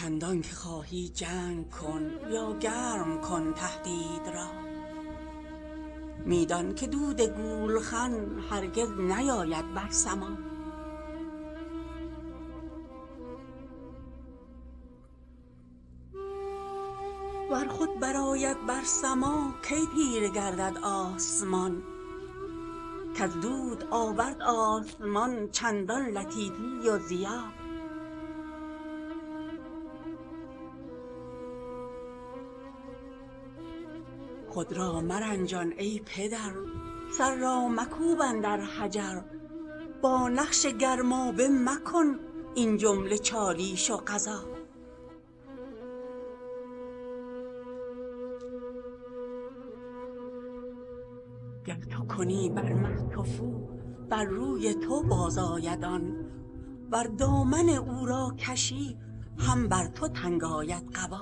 چندان که خواهی جنگ کن یا گرم کن تهدید را، میدان که دود گولخن هرگز نیاید بر سما. ور خود برآید بر سما کی تیره گردد آسمان، کز دود آورد آسمان چندان لطیفی و ضیا. خود را مرنجان ای پدر، سر را مکوب اندر حجر، با نقش گرمابه مکن این جمله چالیش و غزا. گر تو کنی بر مه تفو بر روی تو باز آید آن، ور دامن او را کشی هم بر تو تنگ آید قبا.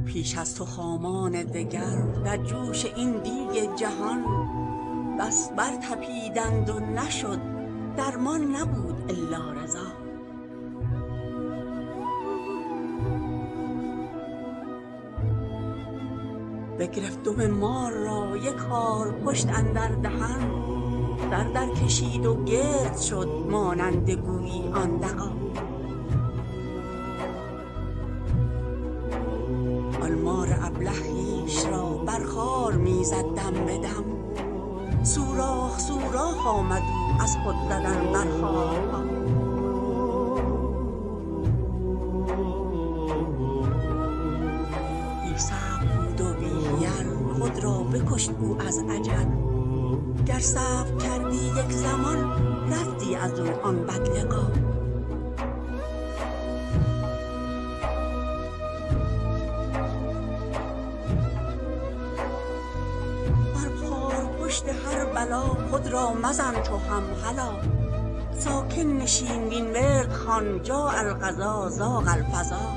پیش از تو خامان دگر در جوش این دیگ جهان بس برطپیدند و نشد درمان نبود الا رضا. بگرفت دم مار را یک خار پشت اندر دهن، در کشید و گرد شد مانند گویی آن دغا. آن مار ابله خویش را بر خار میزد دم به دم، سوراخ سوراخ آمد او از خود زدن بر خارها. بی صبر بود و بی حیل خود را بکشت او از عجل، گر صبر کردی یک زمان رفتی از او آن بدلقا. پشت هر بلا خود را مزن تو هم هلا، ساکن نشین وین ورد خوان جاء القضا ضاق الفضا.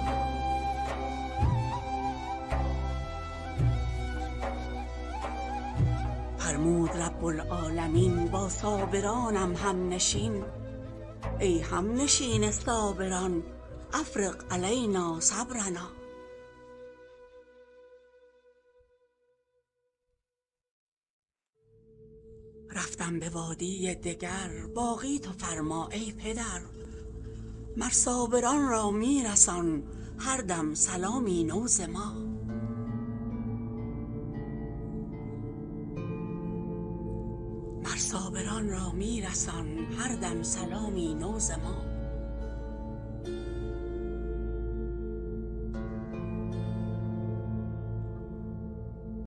فرمود رب العالمین با صابرانم هم نشین، ای هم نشین صابران افرغ علینا صبرنا. رفتم به وادی دگر باقی تو فرما ای پدر، مر صابران را میرسان هر دم سلامی نو ز ما. مر صابران را میرسان هر دم سلامی نو ز ما.